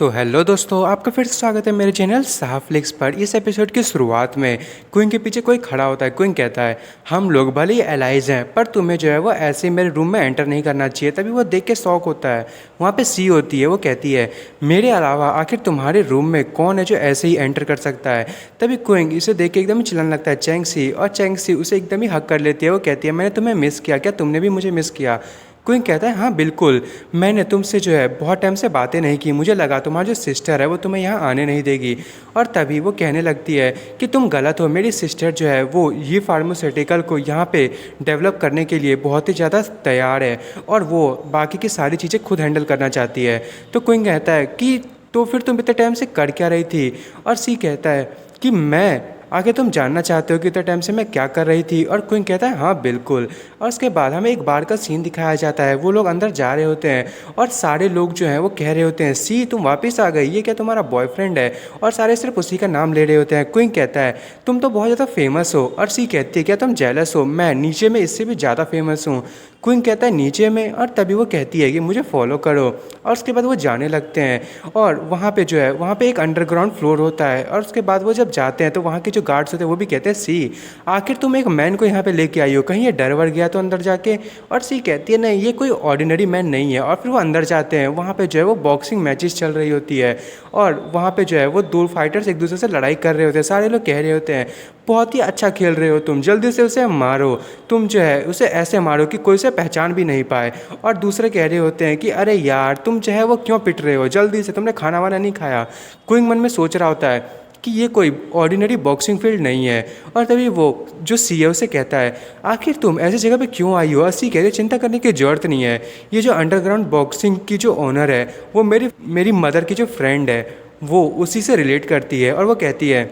तो हेलो दोस्तों, आपका फिर से स्वागत है मेरे चैनल साहफ्लिक्स पर। इस एपिसोड की शुरुआत में क्विंग के पीछे कोई खड़ा होता है। क्विंग कहता है, हम लोग भले ही एलाइज हैं, पर तुम्हें जो है वो ऐसे मेरे रूम में एंटर नहीं करना चाहिए। तभी वो देख के शॉक होता है। वहाँ पे सी होती है, वो कहती है, मेरे अलावा आखिर तुम्हारे रूम में कौन है जो ऐसे ही एंटर कर सकता है। तभी क्विंग इसे देख के एकदम ही चिल्लाने लगता है चैंग सी, और चैंग सी उसे एकदम ही हक कर लेती है। वो कहती है, मैंने तुम्हें मिस किया, क्या तुमने भी मुझे मिस किया। क्विंग कहता है, हाँ बिल्कुल, मैंने तुमसे जो है बहुत टाइम से बातें नहीं की। मुझे लगा तुम्हारी जो सिस्टर है वो तुम्हें यहाँ आने नहीं देगी। और तभी वो कहने लगती है कि तुम गलत हो, मेरी सिस्टर जो है वो ये फार्मास्यूटिकल को यहाँ पे डेवलप करने के लिए बहुत ही ज़्यादा तैयार है, और वो बाकी की सारी चीज़ें खुद हैंडल करना चाहती है। तो क्विंग कहता है कि तो फिर तुम इतने टाइम से कर क्या रही थी। और सी कहता है कि मैं आगे तुम जानना चाहते हो कि इतने टाइम से मैं क्या कर रही थी। और क्विंग कहता है, हाँ बिल्कुल। और उसके बाद हमें एक बार का सीन दिखाया जाता है। वो लोग अंदर जा रहे होते हैं और सारे लोग जो हैं वो कह रहे होते हैं, सी तुम वापस आ गई, ये क्या तुम्हारा बॉयफ्रेंड है। और सारे सिर्फ उसी का नाम ले रहे होते हैं। क्विंग कहता है, तुम तो बहुत ज़्यादा फेमस हो। और सी कहती है, क्या तुम जेलस हो, मैं नीचे में इससे भी ज़्यादा फेमस हूँ। क्विंग कहता है, नीचे में। और तभी वो कहती है कि मुझे फॉलो करो। और उसके बाद वो जाने लगते हैं, और वहाँ पे जो है वहाँ पे एक अंडरग्राउंड फ्लोर होता है। और उसके बाद वो जब जाते हैं तो वहाँ के जो गार्ड्स होते हैं वो भी कहते हैं, सी आखिर तुम एक मैन को यहाँ पे लेके आई हो, कहीं ये डर वर गया तो अंदर जाके। और सी कहती है, नहीं ये कोई ऑर्डिनरी मैन नहीं है। और फिर वो अंदर जाते हैं, वहाँ पे जो है वो बॉक्सिंग मैचेस चल रही होती है, और वहाँ पे जो है वो दो फाइटर्स एक दूसरे से लड़ाई कर रहे होते हैं। सारे लोग कह रहे होते हैं, बहुत ही अच्छा खेल रहे हो तुम, जल्दी से उसे मारो, तुम जो है उसे ऐसे मारो कि कोई उसे पहचान भी नहीं पाए। और दूसरे कह रहे होते हैं कि अरे यार तुम जो है वो क्यों पिट रहे हो, जल्दी से, तुमने खाना वाना नहीं खाया। क्विंग मन में सोच रहा होता है कि ये कोई ऑर्डिनरी बॉक्सिंग फील्ड नहीं है। और तभी वो जो सी है उसे कहता है, आखिर तुम ऐसी जगह पे क्यों आई हो। और सी कहते, चिंता करने की ज़रूरत नहीं है, ये जो अंडरग्राउंड बॉक्सिंग की जो ओनर है वो मेरी मदर की जो फ्रेंड है, वो उसी से रिलेट करती है। और वो कहती है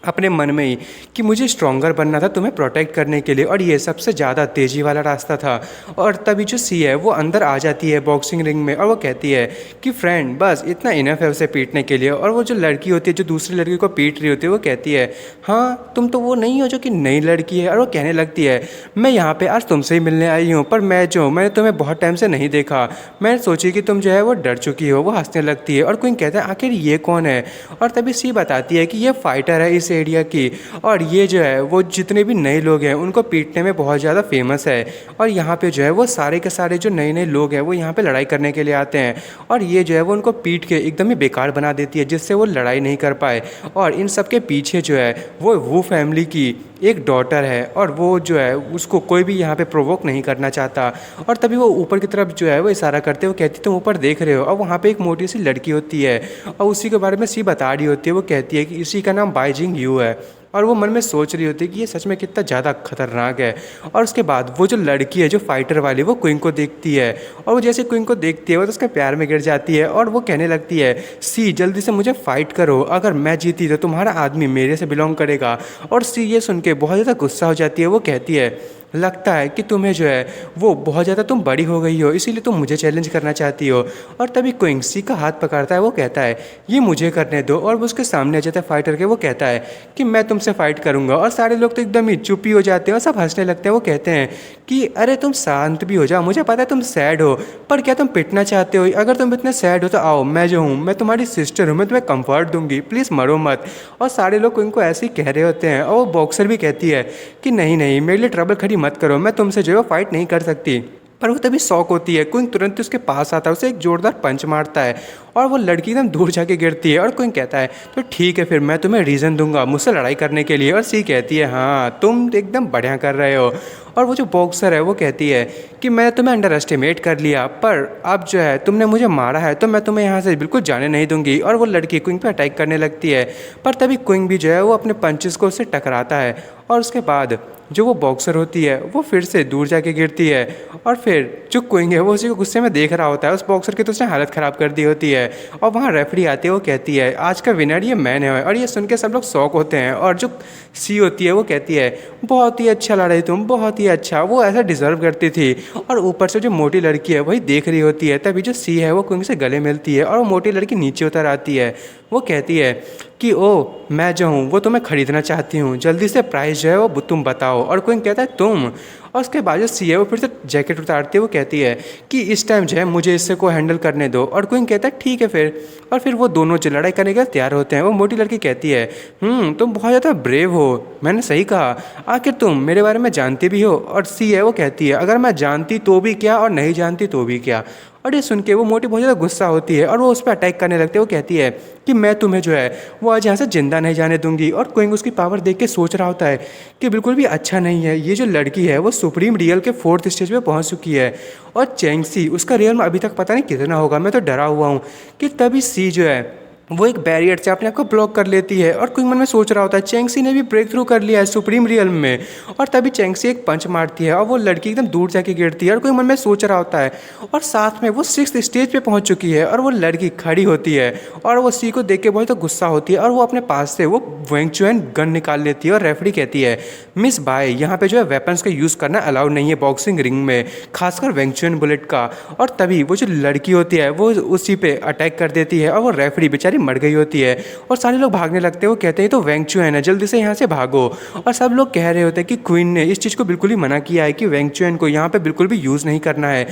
अपने मन में ही कि मुझे स्ट्रॉन्गर बनना था तुम्हें प्रोटेक्ट करने के लिए, और ये सबसे ज़्यादा तेज़ी वाला रास्ता था। और तभी जो सी है वो अंदर आ जाती है बॉक्सिंग रिंग में, और वो कहती है कि फ्रेंड बस इतना इनफ है उसे पीटने के लिए। और वो जो लड़की होती है जो दूसरी लड़की को पीट रही होती है वो कहती है, हाँ तुम तो वो नहीं हो जो कि नई लड़की है। और वो कहने लगती है, मैं यहाँ पे आज तुमसे ही मिलने आई हूँ, पर मैंने तुम्हें बहुत टाइम से नहीं देखा, मैं सोची कि तुम जो है वो डर चुकी हो। वो हंसने लगती है। और कोई कहता है, आखिर ये कौन है। और तभी सी बताती है कि ये फाइटर है इस एरिया की, और ये जो है वो जितने भी नए लोग हैं उनको पीटने में बहुत ज़्यादा फेमस है। और यहाँ पे जो है वो सारे के सारे जो नए नए लोग हैं वो यहाँ पे लड़ाई करने के लिए आते हैं, और ये जो है वो उनको पीट के एकदम ही बेकार बना देती है, जिससे वो लड़ाई नहीं कर पाए। और इन सब के पीछे जो है वो फैमिली की एक डॉटर है, और वो जो है उसको कोई भी यहाँ पे प्रोवोक नहीं करना चाहता। और तभी वो ऊपर की तरफ जो है वो इशारा करते हुए कहती, तुम ऊपर देख रहे हो। और वहाँ पे एक मोटी सी लड़की होती है, और उसी के बारे में सी बता रही होती है। वो कहती है कि इसी का नाम बाइजिंग यू है। और वो मन में सोच रही होती है कि ये सच में कितना ज़्यादा खतरनाक है। और उसके बाद वो जो लड़की है जो फाइटर वाली, वो क्विंग को देखती है, और वो जैसे क्विंग को देखती है वो तो उसके प्यार में गिर जाती है। और वो कहने लगती है, सी जल्दी से मुझे फाइट करो, अगर मैं जीती तो तुम्हारा आदमी मेरे से बिलोंग करेगा। और सी ये सुन के बहुत ज़्यादा गुस्सा हो जाती है। वो कहती है, लगता है कि तुम्हें जो है वो बहुत ज़्यादा तुम बड़ी हो गई हो, इसीलिए तुम मुझे चैलेंज करना चाहती हो। और तभी क्विंग सी का हाथ पकड़ता है। वो कहता है, ये मुझे करने दो। और वो उसके सामने आ जाता है फाइटर के। वो कहता है कि मैं तुमसे फाइट करूंगा। और सारे लोग तो एकदम ही चुप ही हो जाते हैं और सब हंसने लगते हैं। वो कहते हैं कि अरे तुम शांत भी हो जाओ, मुझे पता है तुम सैड हो, पर क्या तुम पिटना चाहते हो। अगर तुम इतने सैड हो तो आओ, मैं जो हूँ, मैं तुम्हारी सिस्टर हूँ, मैं तुम्हें कंफर्ट दूंगी, प्लीज़ मरो मत। और सारे लोग क्विंग को ऐसे ही कह रहे होते हैं। और वो बॉक्सर भी कहती है कि नहीं नहीं, मेरे लिए ट्रबल खड़ी मत करो, मैं तुमसे जो है फाइट नहीं कर सकती। पर वो तभी शौक होती है। क्विंग तुरंत ही उसके पास आता है, उसे एक जोरदार पंच मारता है, और वो लड़की एकदम दूर जाके गिरती है। और क्विंग कहता है, तो ठीक है फिर मैं तुम्हें रीज़न दूंगा मुझसे लड़ाई करने के लिए। और सी कहती है, हाँ तुम एकदम बढ़िया कर रहे हो। और वो जो बॉक्सर है वो कहती है कि मैंने तुम्हें अंडर एस्टिमेट कर लिया, पर अब जो है तुमने मुझे मारा है तो मैं तुम्हें यहाँ से बिल्कुल जाने नहीं दूंगी। और वो लड़की क्विंग पे अटैक करने लगती है, पर तभी क्विंग भी जो है वो अपने पंचेस को उससे टकराता है। और उसके बाद जो वो बॉक्सर होती है वो फिर से दूर जाके गिरती है। और फिर जो क्विंग है वो उसी को गुस्से में देख रहा होता है, उस बॉक्सर की तो उसने हालत ख़राब कर दी होती है। और वहाँ रेफरी आती है, वो कहती है, आज का विनर ये मैन है। और ये सुन के सब लोग शौक होते हैं। और जो सी होती है वो कहती है, बहुत ही अच्छा लड़ाई तुम, बहुत ही अच्छा, वो ऐसा डिज़र्व करती थी। और ऊपर से जो मोटी लड़की है वही देख रही होती है। तभी जो सी है वो क्विंग से गले मिलती है, और वो मोटी लड़की नीचे उतर आती है। वो कहती है कि ओ मैं जो हूँ वो तुम्हें ख़रीदना चाहती हूँ, जल्दी से प्राइस जो है वो तुम बताओ। और क्विंग कहता है तुम। और उसके बाद जो सी है वो फिर से जैकेट उतारती है, वो कहती है कि इस टाइम जो है मुझे इससे को हैंडल करने दो। और क्विंग कहता है ठीक है फिर। और फिर वो दोनों जो लड़ाई करने के लिए तैयार होते हैं। वो मोटी लड़की कहती है तुम बहुत ज़्यादा ब्रेव हो, मैंने सही कहा, आखिर तुम मेरे बारे में जानती भी हो। और सी है वो कहती है अगर मैं जानती तो भी क्या और नहीं जानती तो भी क्या। और ये सुन के वो मोटी बहुत ज़्यादा गुस्सा होती है और वो उस पर अटैक करने लगती है। वो कहती है कि मैं तुम्हें जो है वो आज यहाँ से ज़िंदा नहीं जाने दूंगी। और क्विंग उसकी पावर देख के सोच रहा होता है कि बिल्कुल भी अच्छा नहीं है, ये जो लड़की है वो सुप्रीम रियल के 4th स्टेज पे पहुँच चुकी है और चैंगसी उसका रियल में अभी तक पता नहीं कितना होगा। मैं तो डरा हुआ हूँ। कि तभी सी जो है वो एक बैरियर से अपने आप को ब्लॉक कर लेती है। और क्विंग मन में सोच रहा होता है चैंगसी ने भी ब्रेक थ्रू कर लिया है सुप्रीम रियल में। और तभी चैंगसी एक पंच मारती है और वो लड़की एकदम दूर जाके गिरती है। और क्विंग मन में सोच रहा होता है और साथ में वो 6th स्टेज पे पहुंच चुकी है और वो लड़की खड़ी होती है और वो सी को देख के बहुत तो गुस्सा होती है और वो अपने पास से वो वेंग चुएन गन निकाल लेती है। और रेफरी कहती है मिस बाय, यहाँ पे जो है वेपन्स का यूज़ करना अलाउड नहीं है बॉक्सिंग रिंग में, खासकर वेंग चुएन बुलेट का। और तभी वो जो लड़की होती है वो उसी पे अटैक कर देती है और वो रेफरी बेचारी मर गई होती है। और सारे लोग भागने लगते हैं। वो कहते हैं तो वेंग चुएन है, जल्दी से यहाँ से भागो। और सब लोग कह रहे होते हैं कि क्वीन ने इस चीज़ को बिल्कुल ही मना किया है कि वेंग चुएन को यहाँ पे बिल्कुल भी यूज़ नहीं करना है,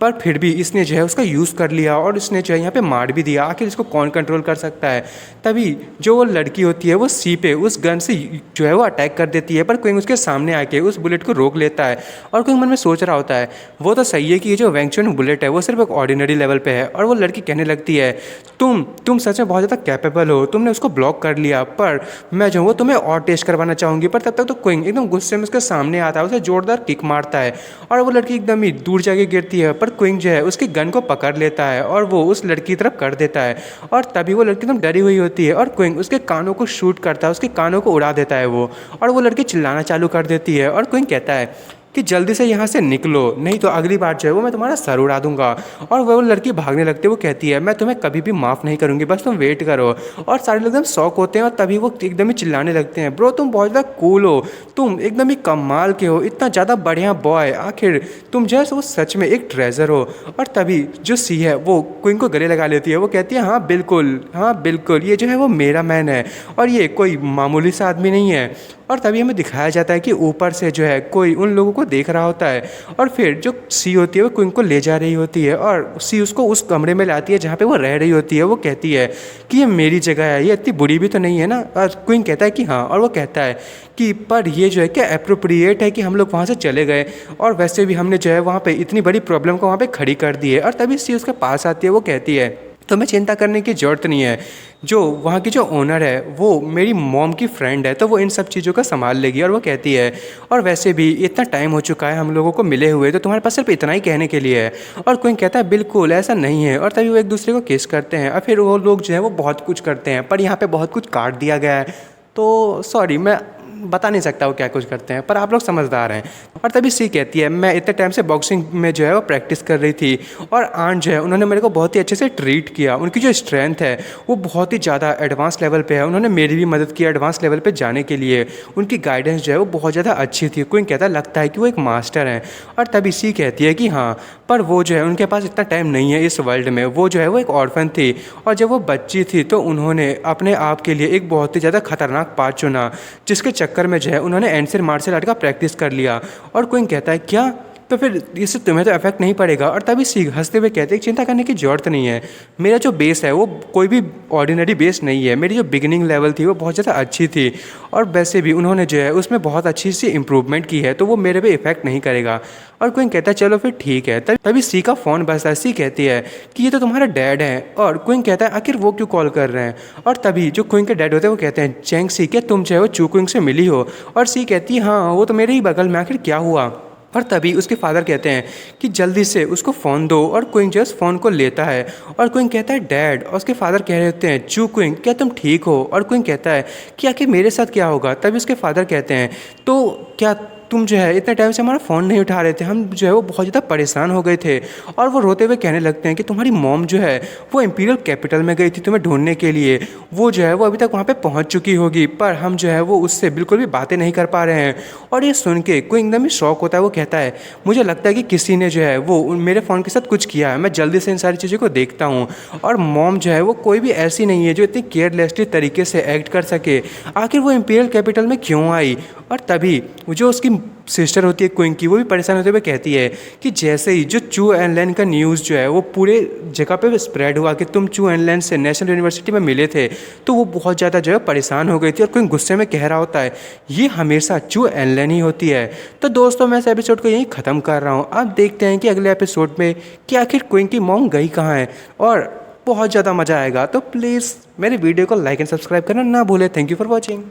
पर फिर भी इसने जो है उसका यूज़ कर लिया और इसने जो है यहाँ पे मार भी दिया। आखिर इसको कौन कंट्रोल कर सकता है। तभी जो वो लड़की होती है वो सी पे उस गन से जो है वो अटैक कर देती है, पर क्विंग उसके सामने आके उस बुलेट को रोक लेता है। और क्विंग मन में सोच रहा होता है वो तो सही है कि ये जो वेंग चुएन बुलेट है वो सिर्फ एक ऑर्डिनरी लेवल पे है। और वो लड़की कहने लगती है तुम सच में बहुत ज़्यादा कैपेबल हो, तुमने उसको ब्लॉक कर लिया, पर मैं जो हूँ वो तुम्हें और टेस्ट करवाना चाहूँगी। पर तब तक तो क्विंग एकदम गुस्से में उसके सामने आता है, उसे जोरदार किक मारता है और वो लड़की एकदम ही दूर जाके गिरती है। पर क्विंग जो है उसकी गन को पकड़ लेता है और वो उस लड़की की तरफ कर देता है। और तभी वो लड़की एकदम डरी हुई होती है और क्विंग उसके कानों को शूट करता है, उसके कानों को उड़ा देता है वो। और वो लड़की चिल्लाना चालू कर देती है और क्विंग कहता है कि जल्दी से यहाँ से निकलो, नहीं तो अगली बार जो है वो मैं तुम्हारा सर उड़ा दूंगा। और वो लड़की भागने लगती है। वो कहती है मैं तुम्हें कभी भी माफ़ नहीं करूँगी, बस तुम वेट करो। और सारे लोग एकदम शौक होते हैं और तभी वो एकदम ही चिल्लाने लगते हैं ब्रो तुम बहुत ज़्यादा कूल हो, तुम एकदम ही कमाल के हो, इतना ज़्यादा बढ़िया बॉय, आखिर तुम जो है वो सच में एक ट्रेजर हो। और तभी जो सी है वो क्विंग को गले लगा लेती है। वो कहती है हाँ बिल्कुल ये जो है वो मेरा मैन है और ये कोई मामूली सा आदमी नहीं है। और तभी हमें दिखाया जाता है कि ऊपर से जो है कोई उन लोगों को देख रहा होता है। और फिर जो सी होती है वो क्विंग को ले जा रही होती है और सी उसको उस कमरे में लाती है जहाँ पे वो रह रही होती है। वो कहती है कि ये मेरी जगह है, ये इतनी बुरी भी तो नहीं है ना। और क्विंग कहता है कि हाँ। और वो कहता है कि पर ये जो है क्या अप्रोप्रिएट है कि हम लोग वहाँ से चले गए, और वैसे भी हमने जो है वहाँ पे इतनी बड़ी प्रॉब्लम को वहाँ पे खड़ी कर दी है। और तभी सी उसके पास आती है। वो कहती है तुम्हें चिंता करने की ज़रूरत नहीं है, जो वहाँ की जो ओनर है वो मेरी मॉम की फ्रेंड है, तो वो इन सब चीज़ों का संभाल लेगी। और वो कहती है और वैसे भी इतना टाइम हो चुका है हम लोगों को मिले हुए, तो तुम्हारे पास सिर्फ इतना ही कहने के लिए है। और कोई कहता है बिल्कुल ऐसा नहीं है। और तभी वो एक दूसरे को किस करते हैं और फिर वो लोग जो है वो बहुत कुछ करते हैं, पर यहाँ पर बहुत कुछ काट दिया गया है, तो सॉरी मैं बता नहीं सकता वो क्या कुछ करते हैं, पर आप लोग समझदार हैं। और तभी सी कहती है मैं इतने टाइम से बॉक्सिंग में जो है वो प्रैक्टिस कर रही थी और आंट जो है उन्होंने मेरे को बहुत ही अच्छे से ट्रीट किया, उनकी जो स्ट्रेंथ है वो बहुत ही ज़्यादा एडवांस लेवल पे है, उन्होंने मेरी भी मदद की एडवांस लेवल पे जाने के लिए, उनकी गाइडेंस जो है वो बहुत ज़्यादा अच्छी थी। कोई कहता लगता है कि वो एक मास्टर हैं। और तभी सी कहती है कि हाँ, पर वो जो है उनके पास इतना टाइम नहीं है इस वर्ल्ड में, वो जो है वो एक ऑर्फन थी और जब वो बच्ची थी तो उन्होंने अपने आप के लिए एक बहुत ही ज़्यादा खतरनाक पाथ चुना, जिसके चक्कर में जो है उन्होंने एंशियंट मार्शल आर्ट का प्रैक्टिस कर लिया। और कोई कहता है क्या, तो फिर इससे तुम्हें तो इफेक्ट नहीं पड़ेगा। और तभी सी हंसते हुए कहते हैं चिंता करने की ज़रूरत नहीं है, मेरा जो बेस है वो कोई भी ऑर्डिनरी बेस नहीं है, मेरी जो बिगिनिंग लेवल थी वो बहुत ज़्यादा अच्छी थी और वैसे भी उन्होंने जो है उसमें बहुत अच्छी सी इंप्रूवमेंट की है, तो वो मेरे पे इफेक्ट नहीं करेगा। और कोई कहता है चलो फिर ठीक है। तभी सी का फ़ोन बजता है। सी कहती है कि ये तो तुम्हारा डैड है। और क्विंग कहता है आखिर वो क्यों कॉल कर रहे हैं। और तभी जो क्विंग के डैड होते हैं वो कहते हैं चैंग सी क्या तुम जो है वो चू क्विंग से मिली हो। और सी कहती है हाँ वो तो मेरे ही बगल में, आखिर क्या हुआ। और तभी उसके फादर कहते हैं कि जल्दी से उसको फ़ोन दो। और क्विंग जो है उस फ़ोन को लेता है और क्विंग कहता है डैड। और उसके फादर कह रहे होते हैं चू क्विंग क्या तुम ठीक हो। और क्विंग कहता है कि आखिर मेरे साथ क्या होगा। तभी उसके फादर कहते हैं तो क्या तुम जो है इतने टाइम से हमारा फ़ोन नहीं उठा रहे थे, हम जो है वो बहुत ज़्यादा परेशान हो गए थे। और वो रोते हुए कहने लगते हैं कि तुम्हारी मॉम जो है वो इम्पीरियल कैपिटल में गई थी तुम्हें ढूंढने के लिए, वो जो है वो अभी तक वहाँ पे पहुँच चुकी होगी, पर हम जो है वो उससे बिल्कुल भी बातें नहीं कर पा रहे हैं। और ये सुन के कोई एकदम ही शौक होता है, वो कहता है मुझे लगता है कि किसी ने जो है वो मेरे फ़ोन के साथ कुछ किया है, मैं जल्दी से इन सारी चीज़ों को देखता हूँ। और मॉम जो है वो कोई भी ऐसी नहीं है जो इतनी केयरलेसली तरीके से एक्ट कर सके, आखिर वो इम्पीरियल कैपिटल में क्यों आई। और तभी जो उसकी सिस्टर होती है क्विंकी, वो भी परेशान होते हुए कहती है कि जैसे ही जो चू एन लैन का न्यूज़ जो है वो पूरे जगह पे स्प्रेड हुआ कि तुम चू एन लैन से नेशनल यूनिवर्सिटी में मिले थे, तो वो बहुत ज़्यादा जो है परेशान हो गई थी और कोई गुस्से में कह रहा होता है ये हमेशा चू एन लैन ही होती है। तो दोस्तों मैं इस एपिसोड को यहीं ख़त्म कर रहा हूँ। अब देखते हैं कि अगले एपिसोड में कि आखिर क्विंकी मॉम गई कहाँ है, और बहुत ज़्यादा मज़ा आएगा। तो प्लीज़ मेरे वीडियो को लाइक एंड सब्सक्राइब करना ना भूलें। Thank you for watching.